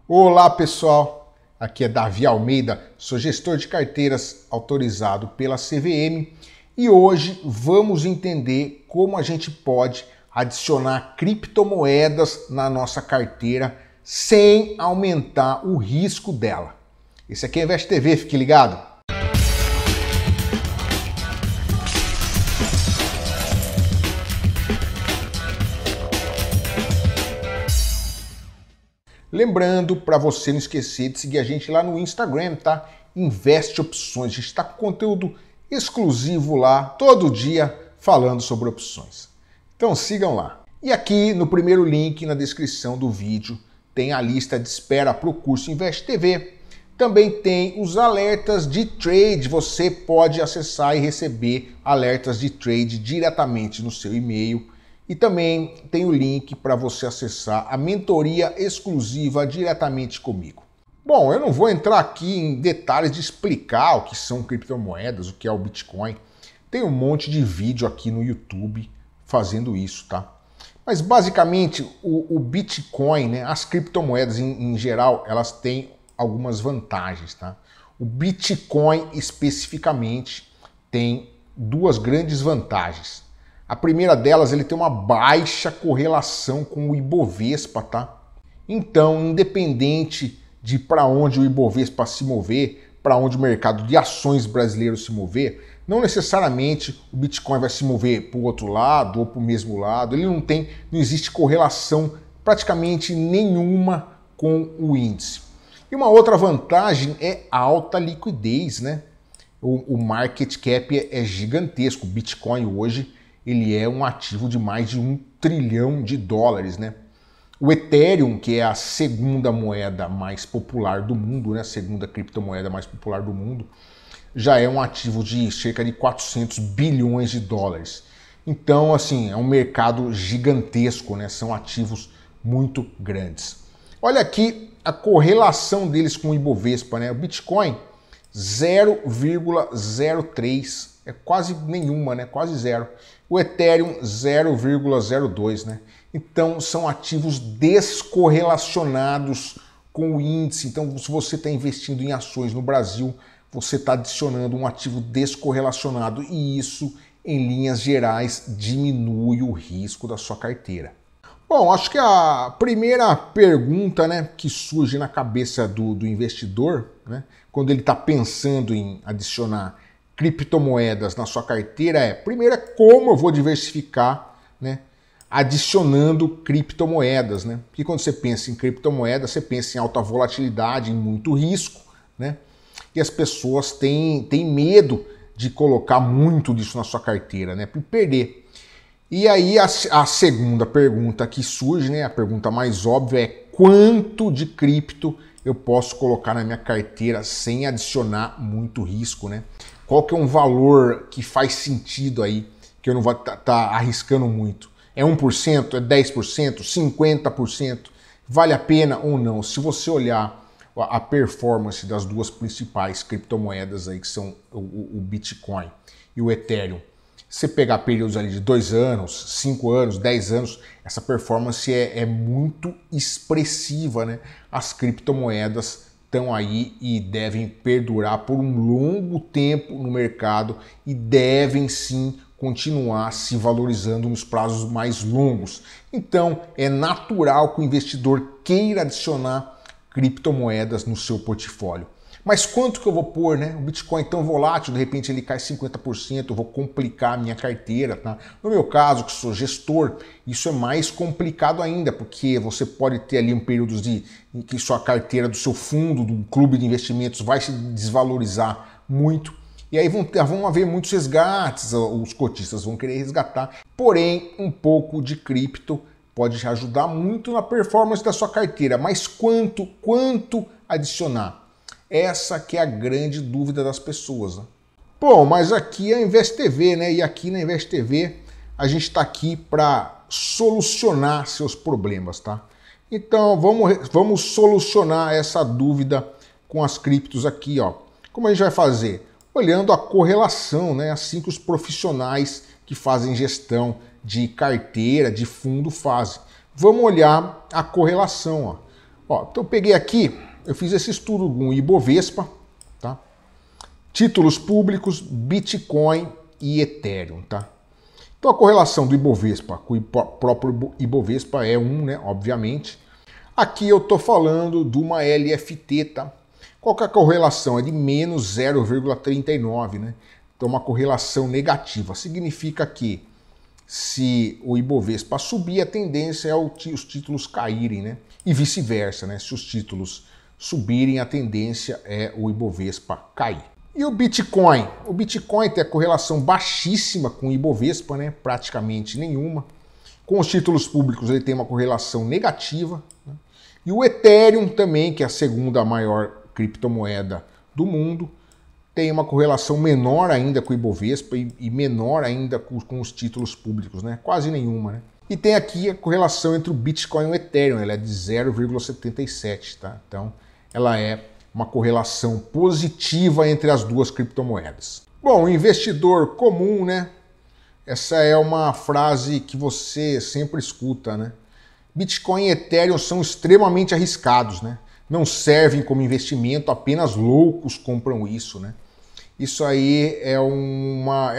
Olá pessoal, aqui é Davi Almeida, sou gestor de carteiras autorizado pela CVM e hoje vamos entender como a gente pode adicionar criptomoedas na nossa carteira sem aumentar o risco dela. Esse aqui é Invest TV, fique ligado! Lembrando para você não esquecer de seguir a gente lá no Instagram, tá? Investe Opções. A gente está com conteúdo exclusivo lá, todo dia, falando sobre opções. Então sigam lá. E aqui no primeiro link na descrição do vídeo tem a lista de espera para o curso Invest TV. Também tem os alertas de trade. Você pode acessar e receber alertas de trade diretamente no seu e-mail. E também tem o link para você acessar a mentoria exclusiva diretamente comigo. Bom, eu não vou entrar aqui em detalhes de explicar o que são criptomoedas, o que é o Bitcoin. Tem um monte de vídeo aqui no YouTube fazendo isso, tá? Mas basicamente o Bitcoin, né, as criptomoedas em geral, elas têm algumas vantagens, tá? O Bitcoin especificamente tem duas grandes vantagens. A primeira delas, ele tem uma baixa correlação com o Ibovespa, tá? Então, independente de para onde o Ibovespa se mover, para onde o mercado de ações brasileiro se mover, não necessariamente o Bitcoin vai se mover para o outro lado ou para o mesmo lado. Ele não existe correlação praticamente nenhuma com o índice. E uma outra vantagem é a alta liquidez, né? O market cap é gigantesco. O Bitcoin hoje ele é um ativo de mais de $1 trilhão, né? O Ethereum, que é a segunda moeda mais popular do mundo, né? A segunda criptomoeda mais popular do mundo, já é um ativo de cerca de $400 bilhões. Então, assim, é um mercado gigantesco, né? São ativos muito grandes. Olha aqui a correlação deles com o Ibovespa, né? O Bitcoin, 0,03, é quase nenhuma, né? Quase zero. O Ethereum 0,02, né? Então são ativos descorrelacionados com o índice. Então, se você está investindo em ações no Brasil, você está adicionando um ativo descorrelacionado e isso, em linhas gerais, diminui o risco da sua carteira. Bom, acho que a primeira pergunta, né, que surge na cabeça do investidor, né, quando ele está pensando em adicionar criptomoedas na sua carteira primeiro, como eu vou diversificar, né, adicionando criptomoedas, né? Porque quando você pensa em criptomoedas, você pensa em alta volatilidade, em muito risco, né? E as pessoas têm medo de colocar muito disso na sua carteira, né, para perder. E aí a segunda pergunta que surge, né, a pergunta mais óbvia é quanto de cripto eu posso colocar na minha carteira sem adicionar muito risco, né? Qual que é um valor que faz sentido aí, que eu não vou estar arriscando muito? É 1%? É 10%? 50%? Vale a pena ou não? Se você olhar a performance das duas principais criptomoedas aí, que são o Bitcoin e o Ethereum, você pegar períodos ali de 2 anos, 5 anos, 10 anos, essa performance é muito expressiva, né? As criptomoedas estão aí e devem perdurar por um longo tempo no mercado e devem sim continuar se valorizando nos prazos mais longos. Então é natural que o investidor queira adicionar criptomoedas no seu portfólio. Mas quanto que eu vou pôr, né? O Bitcoin é tão volátil, de repente ele cai 50%, eu vou complicar a minha carteira, tá? No meu caso, que sou gestor, isso é mais complicado ainda, porque você pode ter ali um período em que sua carteira do seu fundo, do clube de investimentos, vai se desvalorizar muito. E aí vão haver muitos resgates, os cotistas vão querer resgatar. Porém, um pouco de cripto pode ajudar muito na performance da sua carteira. Mas quanto adicionar? Essa que é a grande dúvida das pessoas, né? Bom, mas aqui é a Invest TV, né? E aqui na Invest TV a gente está aqui para solucionar seus problemas, tá? Então vamos solucionar essa dúvida com as criptos aqui, ó. Como a gente vai fazer? Olhando a correlação, né? Assim que os profissionais que fazem gestão de carteira, de fundo fazem. Vamos olhar a correlação, ó. Ó, então eu peguei aqui, eu fiz esse estudo com o Ibovespa, tá? Títulos públicos, Bitcoin e Ethereum, tá? Então a correlação do Ibovespa com o próprio Ibovespa é 1, né? Obviamente. Aqui eu tô falando de uma LFT, tá? Qual que é a correlação? É de menos 0,39, né? Então uma correlação negativa. Significa que se o Ibovespa subir, a tendência é os títulos caírem, né? E vice-versa, né? Se os títulos subirem, a tendência é o Ibovespa cair. E o Bitcoin? O Bitcoin tem a correlação baixíssima com o Ibovespa, né? Praticamente nenhuma. Com os títulos públicos ele tem uma correlação negativa, né? E o Ethereum também, que é a segunda maior criptomoeda do mundo, tem uma correlação menor ainda com o Ibovespa e menor ainda com os títulos públicos, né? Quase nenhuma, né? E tem aqui a correlação entre o Bitcoin e o Ethereum, ela é de 0,77, tá? Então, ela é uma correlação positiva entre as duas criptomoedas. Bom, o investidor comum, né? Essa é uma frase que você sempre escuta, né? Bitcoin e Ethereum são extremamente arriscados, né? Não servem como investimento, apenas loucos compram isso, né? Isso aí é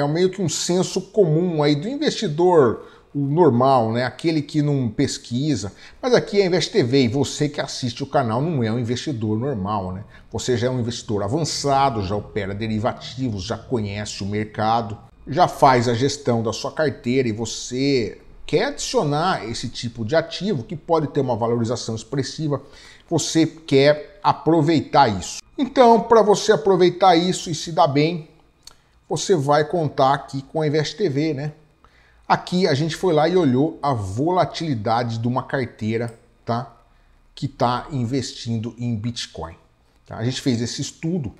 meio que um senso comum aí do investidor normal, né? Aquele que não pesquisa. Mas aqui é Invest TV e você que assiste o canal não é um investidor normal, né? Você já é um investidor avançado, já opera derivativos, já conhece o mercado, já faz a gestão da sua carteira e você quer adicionar esse tipo de ativo que pode ter uma valorização expressiva, você quer aproveitar isso. Então, para você aproveitar isso e se dar bem, você vai contar aqui com a Invest TV, né? Aqui a gente foi lá e olhou a volatilidade de uma carteira, tá? Que está investindo em Bitcoin. Tá? A gente fez esse estudo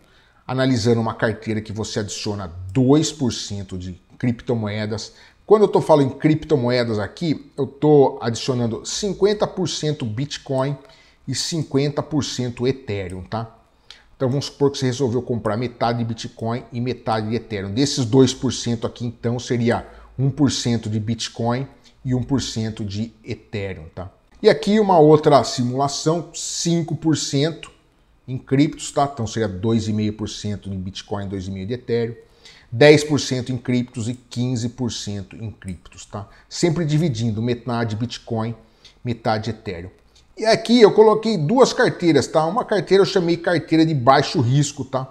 analisando uma carteira que você adiciona 2% de criptomoedas. Quando eu estou falando em criptomoedas aqui, eu estou adicionando 50% Bitcoin e 50% Ethereum, tá? Então vamos supor que você resolveu comprar metade de Bitcoin e metade de Ethereum. Desses 2% aqui, então, seria 1% de Bitcoin e 1% de Ethereum, tá? E aqui uma outra simulação, 5% em criptos, tá? Então seria 2,5% em Bitcoin, 2,5% de Ethereum, 10% em criptos e 15% em criptos, tá? Sempre dividindo metade Bitcoin, metade Ethereum. E aqui eu coloquei duas carteiras, tá? Uma carteira eu chamei carteira de baixo risco, tá? O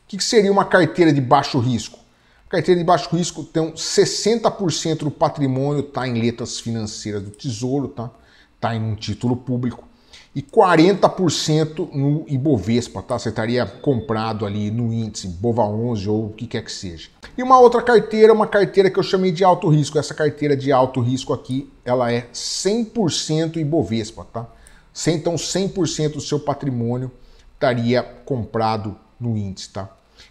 que seria uma carteira de baixo risco? A carteira de baixo risco tem 60% do patrimônio tá em letras financeiras do Tesouro, tá? Tá em um título público. E 40% no Ibovespa, tá? Você estaria comprado ali no índice BOVA11 ou o que quer que seja. E uma outra carteira, uma carteira que eu chamei de alto risco. Essa carteira de alto risco aqui, ela é 100% Ibovespa, tá? Então 100% do seu patrimônio estaria comprado no índice, tá?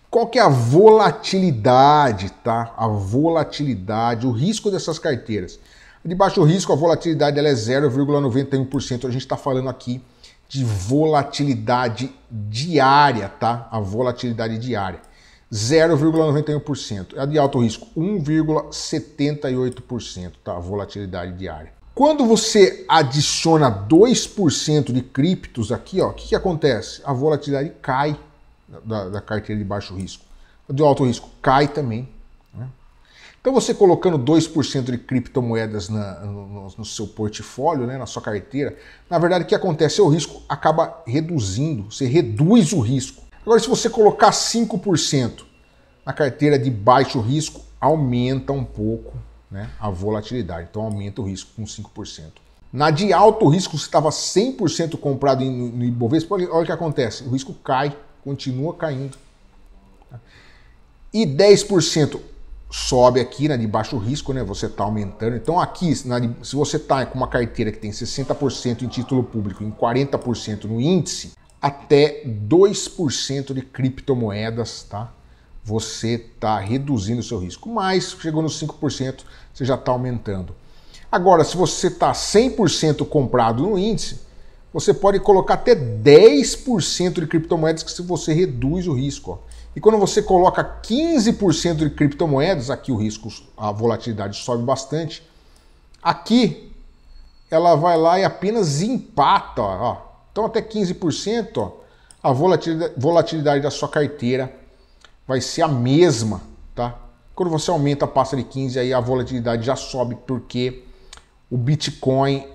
Qual que é a volatilidade, tá? A volatilidade, o risco dessas carteiras. De baixo risco, a volatilidade ela é 0,91%. A gente está falando aqui de volatilidade diária, tá? A volatilidade diária. 0,91%. A de alto risco, 1,78%, tá? A volatilidade diária. Quando você adiciona 2% de criptos aqui, ó, o que acontece? A volatilidade cai da carteira de baixo risco. A de alto risco cai também, né? Então você colocando 2% de criptomoedas no seu portfólio, né, na sua carteira, na verdade o que acontece é o risco acaba reduzindo, você reduz o risco. Agora se você colocar 5% na carteira de baixo risco, aumenta um pouco, né, a volatilidade, então aumenta o risco com 5%. Na de alto risco, você estava 100% comprado no Ibovespa, olha o que acontece, o risco cai, continua caindo. E 10% sobe aqui, né, de baixo risco, né, você está aumentando. Então aqui, se você está com uma carteira que tem 60% em título público e 40% no índice, até 2% de criptomoedas, tá? Você está reduzindo o seu risco. Mas chegou nos 5%, você já está aumentando. Agora, se você está 100% comprado no índice, você pode colocar até 10% de criptomoedas que você reduz o risco, ó. E quando você coloca 15% de criptomoedas, aqui o risco, a volatilidade sobe bastante. Aqui, ela vai lá e apenas empata, ó. Então até 15%, ó, a volatilidade da sua carteira vai ser a mesma, tá? Quando você aumenta, passa de 15, aí a volatilidade já sobe, porque o Bitcoin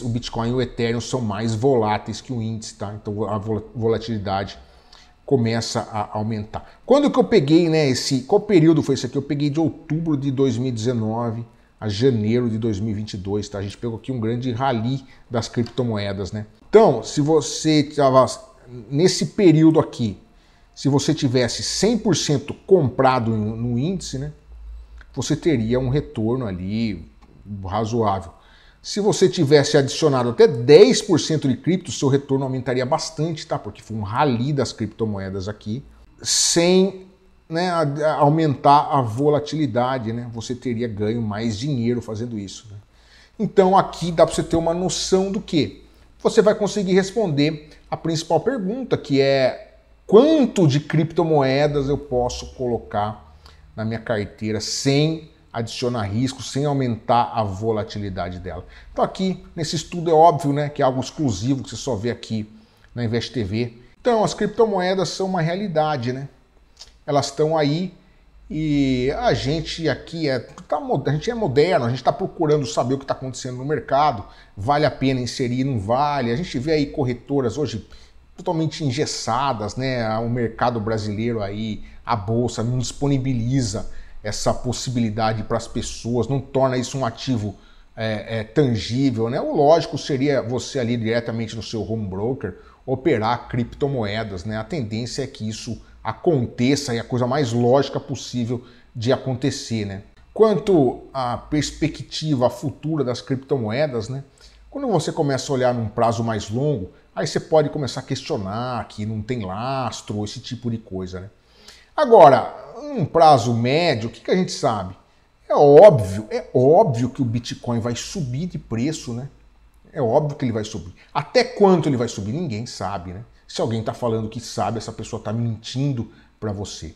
o Bitcoin e o Ethereum são mais voláteis que o índice, tá? Então a volatilidade começa a aumentar. Quando que eu peguei, né, qual período foi esse aqui? Eu peguei de outubro de 2019 a janeiro de 2022, tá? A gente pegou aqui um grande rally das criptomoedas, né? Então, se você estava nesse período aqui, se você tivesse 100% comprado no índice, né, você teria um retorno ali razoável. Se você tivesse adicionado até 10% de cripto, seu retorno aumentaria bastante, tá? Porque foi um rally das criptomoedas aqui, sem, né, aumentar a volatilidade, né? Você teria ganho mais dinheiro fazendo isso, né? Então aqui dá para você ter uma noção do que você vai conseguir responder a principal pergunta, que é quanto de criptomoedas eu posso colocar na minha carteira sem adicionar risco, sem aumentar a volatilidade dela. Então aqui, nesse estudo é óbvio, né, que é algo exclusivo que você só vê aqui na Invest TV. Então as criptomoedas são uma realidade, né? Elas estão aí e a gente aqui a gente é moderno, a gente está procurando saber o que está acontecendo no mercado, vale a pena inserir, não vale. A gente vê aí corretoras hoje totalmente engessadas, né? O mercado brasileiro aí, a bolsa não disponibiliza essa possibilidade para as pessoas, não torna isso um ativo tangível, né? O lógico seria você ali diretamente no seu home broker operar criptomoedas, né? A tendência é que isso aconteça e a coisa mais lógica possível de acontecer, né? Quanto à perspectiva futura das criptomoedas, né? Quando você começa a olhar num prazo mais longo, aí você pode começar a questionar que não tem lastro, esse tipo de coisa, né? Agora, num prazo médio, o que a gente sabe? É óbvio que o Bitcoin vai subir de preço, né? É óbvio que ele vai subir. Até quanto ele vai subir? Ninguém sabe, né? Se alguém está falando que sabe, essa pessoa está mentindo para você.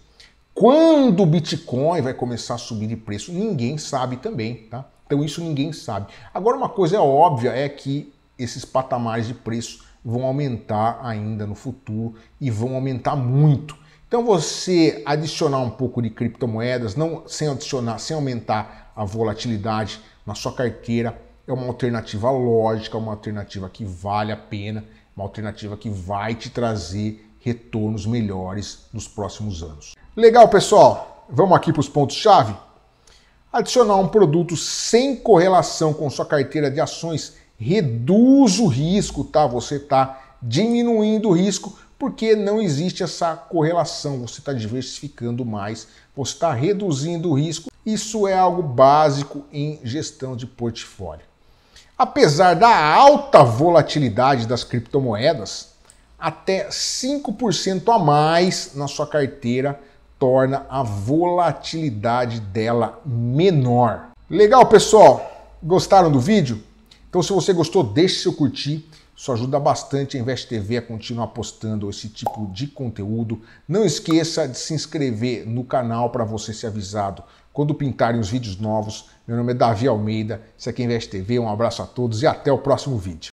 Quando o Bitcoin vai começar a subir de preço? Ninguém sabe também, tá? Então isso ninguém sabe. Agora uma coisa óbvia é que esses patamares de preço vão aumentar ainda no futuro e vão aumentar muito. Então você adicionar um pouco de criptomoedas, sem aumentar a volatilidade na sua carteira, é uma alternativa lógica, uma alternativa que vale a pena, uma alternativa que vai te trazer retornos melhores nos próximos anos. Legal, pessoal? Vamos aqui para os pontos-chave? Adicionar um produto sem correlação com sua carteira de ações reduz o risco, tá? Você está diminuindo o risco porque não existe essa correlação, você está diversificando mais, você está reduzindo o risco. Isso é algo básico em gestão de portfólio. Apesar da alta volatilidade das criptomoedas, até 5% a mais na sua carteira torna a volatilidade dela menor. Legal, pessoal? Gostaram do vídeo? Então, se você gostou, deixe seu curtir. Isso ajuda bastante a Invest TV a continuar postando esse tipo de conteúdo. Não esqueça de se inscrever no canal para você ser avisado quando pintarem os vídeos novos. Meu nome é Davi Almeida, isso aqui é Invest TV. Um abraço a todos e até o próximo vídeo.